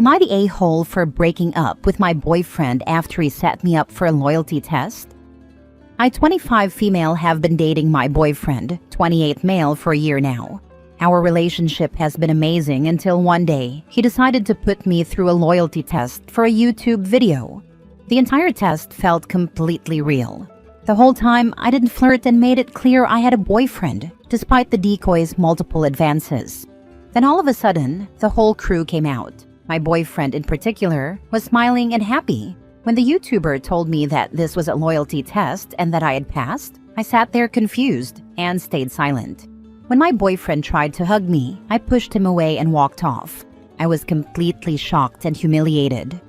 Am I the a-hole for breaking up with my boyfriend after he set me up for a loyalty test? I, 25 female, have been dating my boyfriend, 28 male, for a year now. Our relationship has been amazing until one day he decided to put me through a loyalty test for a YouTube video. The entire test felt completely real. The whole time I didn't flirt and made it clear I had a boyfriend, despite the decoy's multiple advances. Then all of a sudden, the whole crew came out. My boyfriend in particular was smiling and happy. When the YouTuber told me that this was a loyalty test and that I had passed, I sat there confused and stayed silent. When my boyfriend tried to hug me, I pushed him away and walked off. I was completely shocked and humiliated.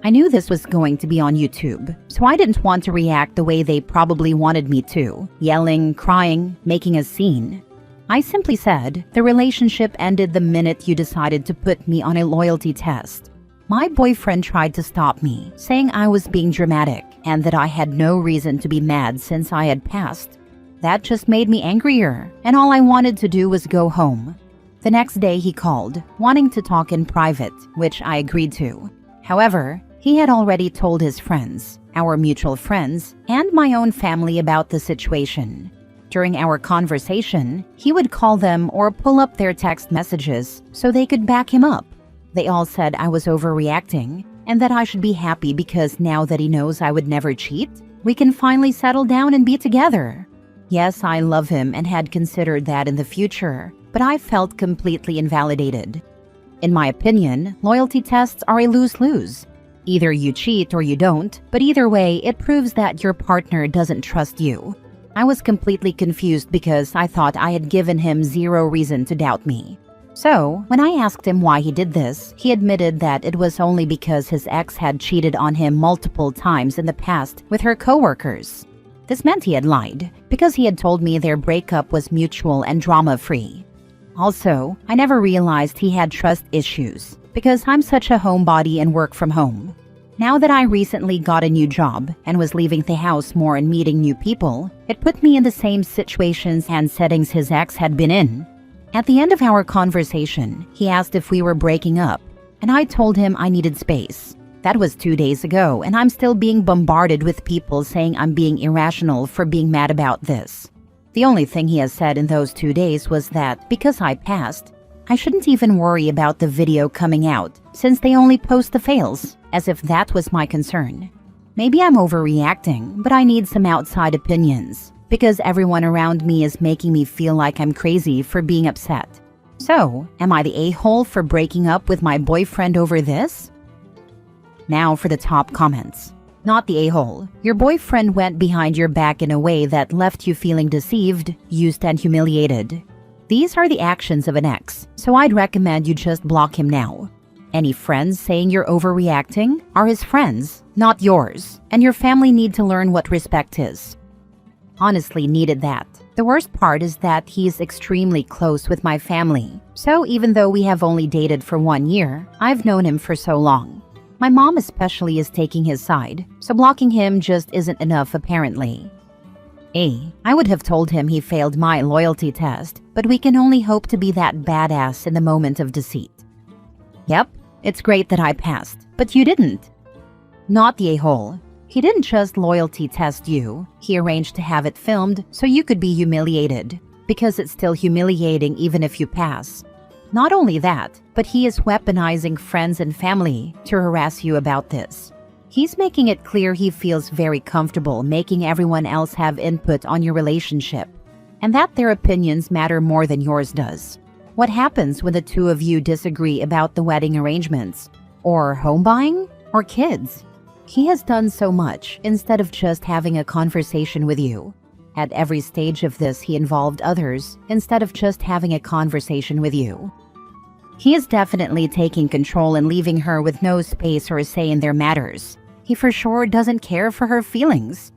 I knew this was going to be on YouTube, so I didn't want to react the way they probably wanted me to, yelling, crying, making a scene. I simply said, the relationship ended the minute you decided to put me on a loyalty test. My boyfriend tried to stop me, saying I was being dramatic and that I had no reason to be mad since I had passed. That just made me angrier, and all I wanted to do was go home. The next day he called, wanting to talk in private, which I agreed to. However, he had already told his friends, our mutual friends, and my own family about the situation. During our conversation, he would call them or pull up their text messages so they could back him up. They all said I was overreacting and that I should be happy because now that he knows I would never cheat, we can finally settle down and be together. Yes, I love him and had considered that in the future, but I felt completely invalidated. In my opinion, loyalty tests are a lose-lose. Either you cheat or you don't, but either way, it proves that your partner doesn't trust you. I was completely confused because I thought I had given him zero reason to doubt me. So, when I asked him why he did this, he admitted that it was only because his ex had cheated on him multiple times in the past with her coworkers. This meant he had lied, because he had told me their breakup was mutual and drama-free. Also, I never realized he had trust issues, because I'm such a homebody and work from home. Now that I recently got a new job and was leaving the house more and meeting new people, it put me in the same situations and settings his ex had been in. At the end of our conversation, he asked if we were breaking up, and I told him I needed space. That was 2 days ago, and I'm still being bombarded with people saying I'm being irrational for being mad about this. The only thing he has said in those 2 days was that because I passed, I shouldn't even worry about the video coming out since they only post the fails, as if that was my concern. Maybe I'm overreacting, but I need some outside opinions because everyone around me is making me feel like I'm crazy for being upset. So, am I the a-hole for breaking up with my boyfriend over this? Now for the top comments. Not the a-hole. Your boyfriend went behind your back in a way that left you feeling deceived, used, and humiliated. These are the actions of an ex, so I'd recommend you just block him now. Any friends saying you're overreacting are his friends, not yours, and your family need to learn what respect is. Honestly needed that. The worst part is that he's extremely close with my family, so even though we have only dated for 1 year, I've known him for so long. My mom especially is taking his side, so blocking him just isn't enough apparently. I would have told him he failed my loyalty test, but we can only hope to be that badass in the moment of deceit. Yep, it's great that I passed, but you didn't. Not the a-hole. He didn't just loyalty test you, he arranged to have it filmed so you could be humiliated, because it's still humiliating even if you pass. Not only that, but he is weaponizing friends and family to harass you about this. He's making it clear he feels very comfortable making everyone else have input on your relationship, and that their opinions matter more than yours does. What happens when the two of you disagree about the wedding arrangements, or home buying, or kids? He has done so much instead of just having a conversation with you. At every stage of this, he involved others instead of just having a conversation with you. He is definitely taking control and leaving her with no space or a say in their matters. He for sure doesn't care for her feelings.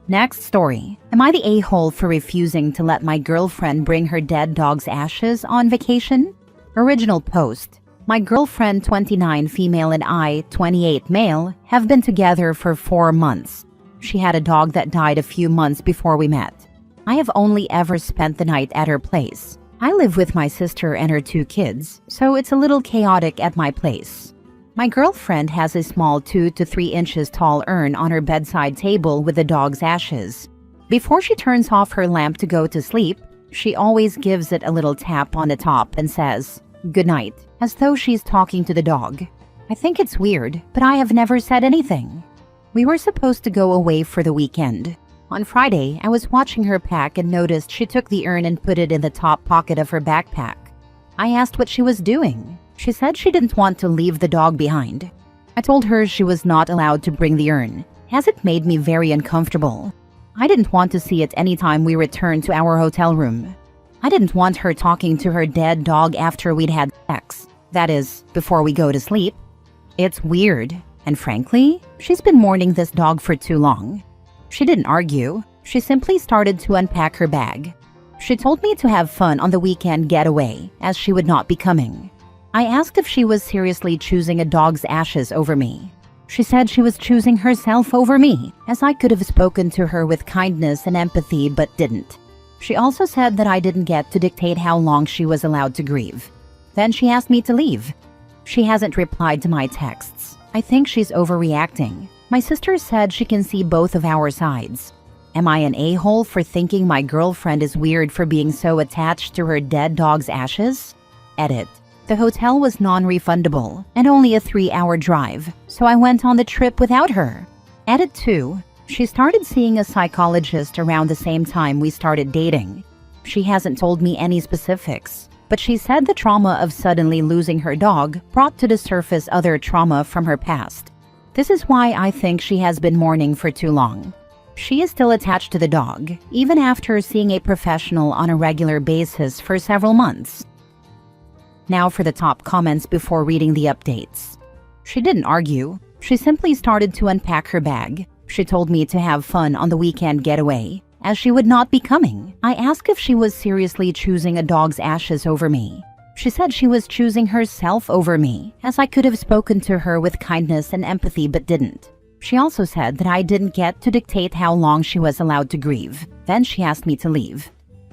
Next story. Am I the a-hole for refusing to let my girlfriend bring her dead dog's ashes on vacation? Original post. My girlfriend, 29 female, and I, 28 male, have been together for 4 months. She had a dog that died a few months before we met. I have only ever spent the night at her place. I live with my sister and her 2 kids, so it's a little chaotic at my place. My girlfriend has a small 2 to 3 inches tall urn on her bedside table with the dog's ashes. Before she turns off her lamp to go to sleep, she always gives it a little tap on the top and says, "Good night," as though she's talking to the dog. I think it's weird, but I have never said anything. We were supposed to go away for the weekend. On Friday, I was watching her pack and noticed she took the urn and put it in the top pocket of her backpack. I asked what she was doing. She said she didn't want to leave the dog behind. I told her she was not allowed to bring the urn, as it made me very uncomfortable. I didn't want to see it anytime we returned to our hotel room. I didn't want her talking to her dead dog after we'd had sex. That is, before we go to sleep. It's weird, and frankly, she's been mourning this dog for too long. She didn't argue. She simply started to unpack her bag. She told me to have fun on the weekend getaway, as she would not be coming. I asked if she was seriously choosing a dog's ashes over me. She said she was choosing herself over me, as I could have spoken to her with kindness and empathy but didn't. She also said that I didn't get to dictate how long she was allowed to grieve. Then she asked me to leave. She hasn't replied to my texts. I think she's overreacting. My sister said she can see both of our sides. Am I an a-hole for thinking my girlfriend is weird for being so attached to her dead dog's ashes? Edit. The hotel was non-refundable and only a 3-hour drive, so I went on the trip without her. Edit 2. She started seeing a psychologist around the same time we started dating. She hasn't told me any specifics, but she said the trauma of suddenly losing her dog brought to the surface other trauma from her past. This is why I think she has been mourning for too long. She is still attached to the dog, even after seeing a professional on a regular basis for several months. Now for the top comments before reading the updates. She didn't argue. She simply started to unpack her bag. She told me to have fun on the weekend getaway, as she would not be coming. I asked if she was seriously choosing a dog's ashes over me. She said she was choosing herself over me, as I could have spoken to her with kindness and empathy but didn't. She also said that I didn't get to dictate how long she was allowed to grieve. Then she asked me to leave.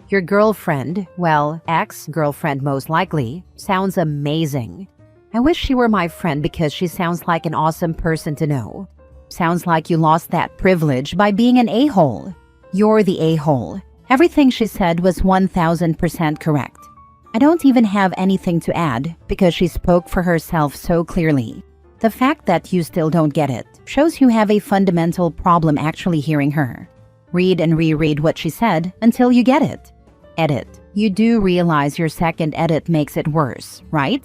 Your girlfriend, well, ex-girlfriend most likely, sounds amazing. I wish she were my friend because she sounds like an awesome person to know. Sounds like you lost that privilege by being an a-hole. You're the a-hole. Everything she said was 1000% correct. I don't even have anything to add because she spoke for herself so clearly. The fact that you still don't get it shows you have a fundamental problem actually hearing her. Read and reread what she said until you get it. Edit. You do realize your second edit makes it worse, right?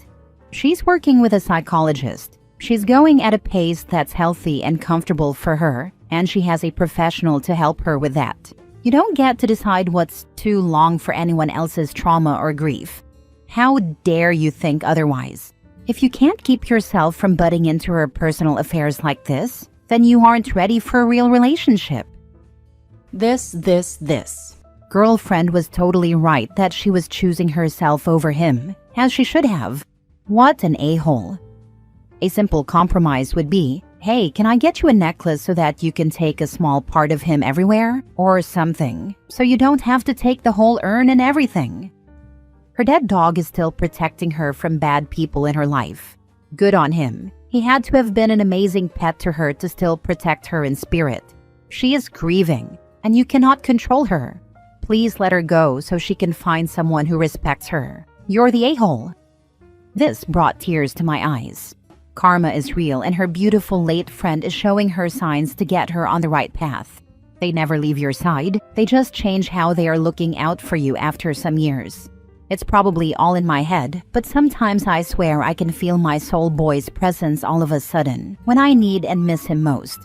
She's working with a psychologist. She's going at a pace that's healthy and comfortable for her, and she has a professional to help her with that. You don't get to decide what's too long for anyone else's trauma or grief. How dare you think otherwise? If you can't keep yourself from butting into her personal affairs like this, then you aren't ready for a real relationship. This. Girlfriend was totally right that she was choosing herself over him, as she should have. What an a-hole. A simple compromise would be, hey, can I get you a necklace so that you can take a small part of him everywhere? Or something, so you don't have to take the whole urn and everything. Her dead dog is still protecting her from bad people in her life. Good on him. He had to have been an amazing pet to her to still protect her in spirit. She is grieving, and you cannot control her. Please let her go so she can find someone who respects her. You're the a-hole. This brought tears to my eyes. Karma is real, and her beautiful late friend is showing her signs to get her on the right path. They never leave your side. They just change how they are looking out for you after some years. It's probably all in my head, but sometimes I swear I can feel my soul boy's presence all of a sudden when I need and miss him most.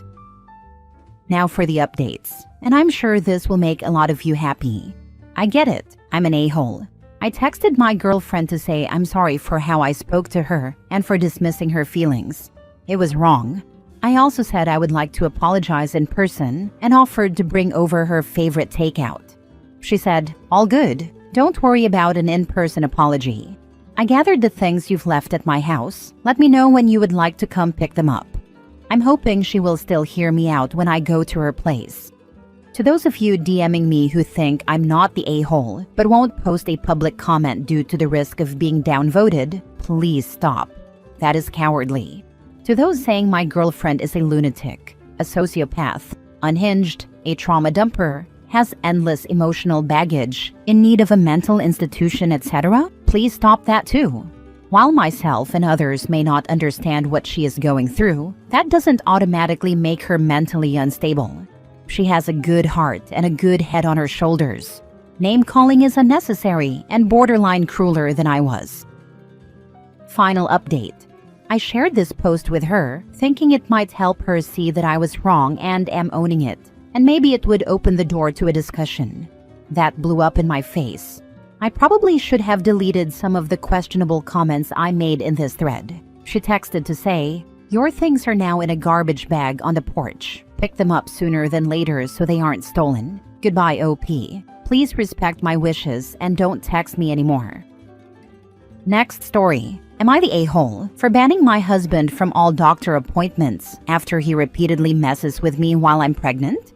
Now for the updates, and I'm sure this will make a lot of you happy. I get it. I'm an a-hole. I texted my girlfriend to say I'm sorry for how I spoke to her and for dismissing her feelings. It was wrong. I also said I would like to apologize in person and offered to bring over her favorite takeout. She said, all good. Don't worry about an in-person apology. I gathered the things you've left at my house. Let me know when you would like to come pick them up. I'm hoping she will still hear me out when I go to her place. To those of you DMing me who think I'm not the a-hole but won't post a public comment due to the risk of being downvoted, please stop. That is cowardly. To those saying my girlfriend is a lunatic, a sociopath, unhinged, a trauma dumper, has endless emotional baggage, in need of a mental institution, etc., please stop that too. While myself and others may not understand what she is going through, that doesn't automatically make her mentally unstable. She has a good heart and a good head on her shoulders. Name-calling is unnecessary and borderline crueler than I was. Final update. I shared this post with her, thinking it might help her see that I was wrong and am owning it, and maybe it would open the door to a discussion. That blew up in my face. I probably should have deleted some of the questionable comments I made in this thread. She texted to say, "Your things are now in a garbage bag on the porch. Pick them up sooner than later so they aren't stolen. Goodbye, OP. Please respect my wishes and don't text me anymore." Next story. Am I the a-hole for banning my husband from all doctor appointments after he repeatedly messes with me while I'm pregnant?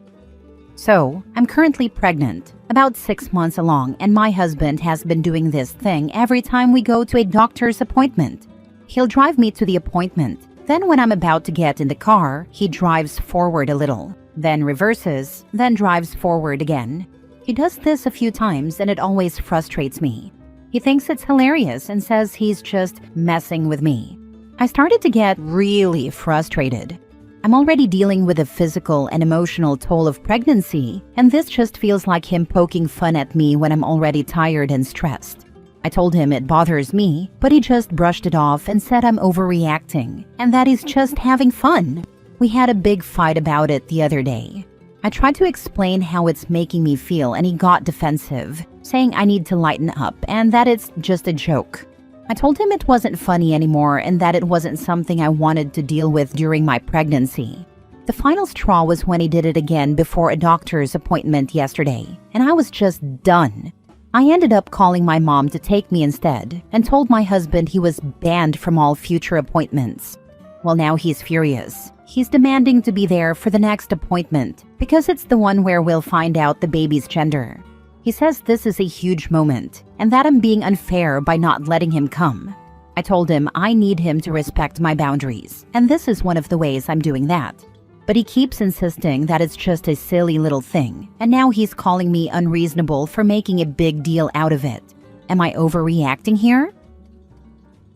So, I'm currently pregnant, about 6 months along, and my husband has been doing this thing every time we go to a doctor's appointment. He'll drive me to the appointment. Then when I'm about to get in the car, he drives forward a little, then reverses, then drives forward again. He does this a few times and it always frustrates me. He thinks it's hilarious and says he's just messing with me. I started to get really frustrated. I'm already dealing with the physical and emotional toll of pregnancy, and this just feels like him poking fun at me when I'm already tired and stressed. I told him it bothers me, but he just brushed it off and said I'm overreacting and that he's just having fun. We had a big fight about it the other day. I tried to explain how it's making me feel and he got defensive, saying I need to lighten up and that it's just a joke. I told him it wasn't funny anymore and that it wasn't something I wanted to deal with during my pregnancy. The final straw was when he did it again before a doctor's appointment yesterday, and I was just done. I ended up calling my mom to take me instead and told my husband he was banned from all future appointments. Well, now he's furious. He's demanding to be there for the next appointment because it's the one where we'll find out the baby's gender. He says this is a huge moment and that I'm being unfair by not letting him come. I told him I need him to respect my boundaries, and this is one of the ways I'm doing that. But he keeps insisting that it's just a silly little thing, and now he's calling me unreasonable for making a big deal out of it. Am I overreacting here?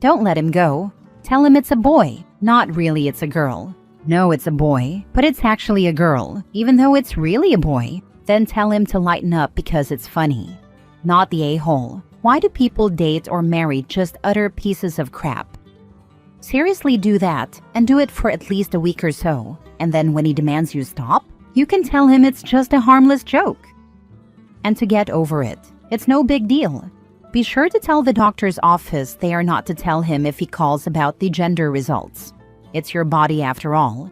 Don't let him go. Tell him it's a boy. Not really, it's a girl. No, it's a boy, but it's actually a girl, even though it's really a boy. Then tell him to lighten up because it's funny. Not the a-hole. Why do people date or marry just utter pieces of crap? Seriously do that, and do it for at least a week or so, and then when he demands you stop, you can tell him it's just a harmless joke. And to get over it, it's no big deal. Be sure to tell the doctor's office they are not to tell him if he calls about the gender results. It's your body after all.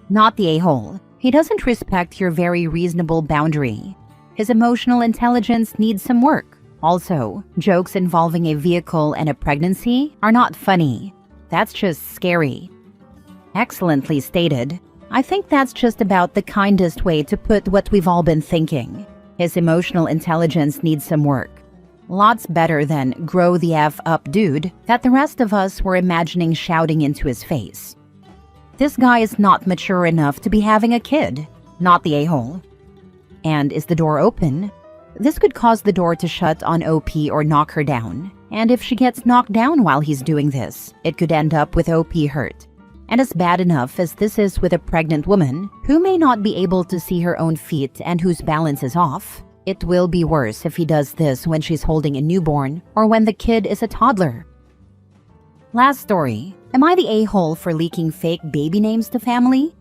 Not the a-hole. He doesn't respect your very reasonable boundary. His emotional intelligence needs some work. Also, jokes involving a vehicle and a pregnancy are not funny. That's just scary. Excellently stated. I think that's just about the kindest way to put what we've all been thinking. His emotional intelligence needs some work. Lots better than "grow the F up, dude" that the rest of us were imagining shouting into his face. This guy is not mature enough to be having a kid. Not the a-hole. And is the door open? This could cause the door to shut on OP or knock her down. And if she gets knocked down while he's doing this, it could end up with OP hurt. And as bad enough as this is with a pregnant woman who may not be able to see her own feet and whose balance is off, it will be worse if he does this when she's holding a newborn or when the kid is a toddler. Last story. Am I the a-hole for leaking fake baby names to family?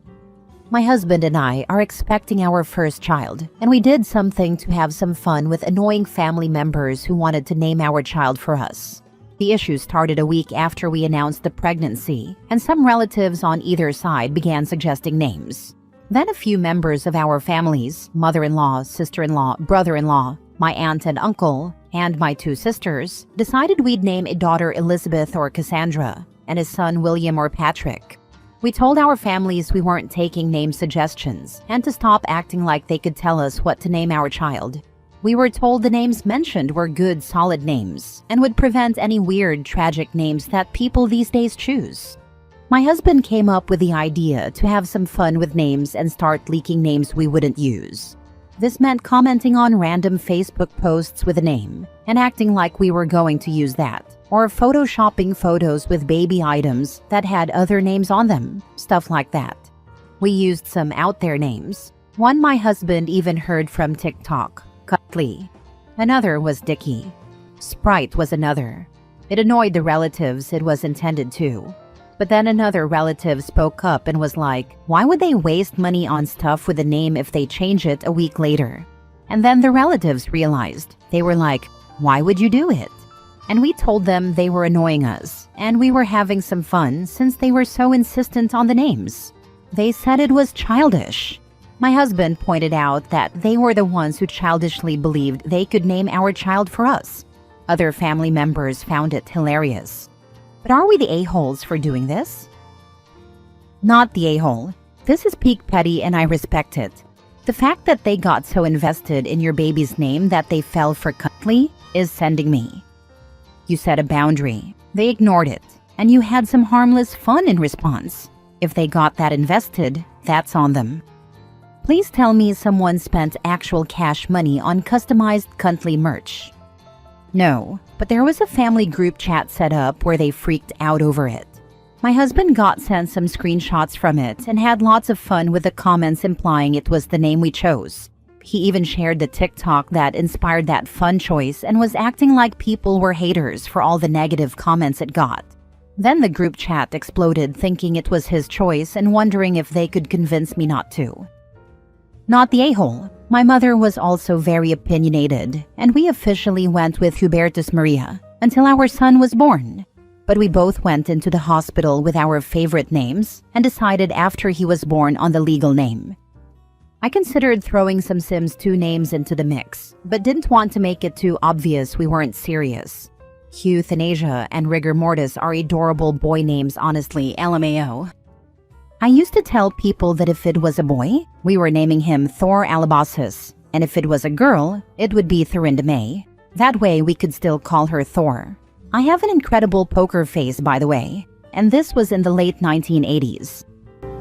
My husband and I are expecting our first child, and we did something to have some fun with annoying family members who wanted to name our child for us. The issue started a week after we announced the pregnancy, and some relatives on either side began suggesting names. Then a few members of our families, mother-in-law, sister-in-law, brother-in-law, my aunt and uncle, and my 2 sisters, decided we'd name a daughter Elizabeth or Cassandra, and a son William or Patrick. We told our families we weren't taking name suggestions and to stop acting like they could tell us what to name our child. We were told the names mentioned were good, solid names and would prevent any weird, tragic names that people these days choose. My husband came up with the idea to have some fun with names and start leaking names we wouldn't use. This meant commenting on random Facebook posts with a name and acting like we were going to use that, or photoshopping photos with baby items that had other names on them, stuff like that. We used some out there names. One my husband even heard from TikTok, Cutley. Another was Dicky. Sprite was another. It annoyed the relatives it was intended to. But then another relative spoke up and was like, why would they waste money on stuff with a name if they change it a week later? And then the relatives realized. They were like, why would you do it? And we told them they were annoying us, and we were having some fun since they were so insistent on the names. They said it was childish. My husband pointed out that they were the ones who childishly believed they could name our child for us. Other family members found it hilarious. But are we the a-holes for doing this? Not the a-hole. This is peak petty and I respect it. The fact that they got so invested in your baby's name that they fell for Cutley is sending me. You set a boundary. They ignored it. And you had some harmless fun in response. If they got that invested, that's on them. Please tell me someone spent actual cash money on customized Cutley merch. No, but there was a family group chat set up where they freaked out over it. My husband got sent some screenshots from it and had lots of fun with the comments implying it was the name we chose. He even shared the TikTok that inspired that fun choice and was acting like people were haters for all the negative comments it got. Then the group chat exploded thinking it was his choice and wondering if they could convince me not to. Not the a-hole. My mother was also very opinionated, and we officially went with Hubertus Maria until our son was born. But we both went into the hospital with our favorite names and decided after he was born on the legal name. I considered throwing some Sims 2 names into the mix, but didn't want to make it too obvious we weren't serious. Euthanasia and Rigor Mortis are adorable boy names, honestly, LMAO. I used to tell people that if it was a boy, we were naming him Thor Alabasis, and if it was a girl, it would be Thorinda May. That way we could still call her Thor. I have an incredible poker face, by the way, and this was in the late 1980s.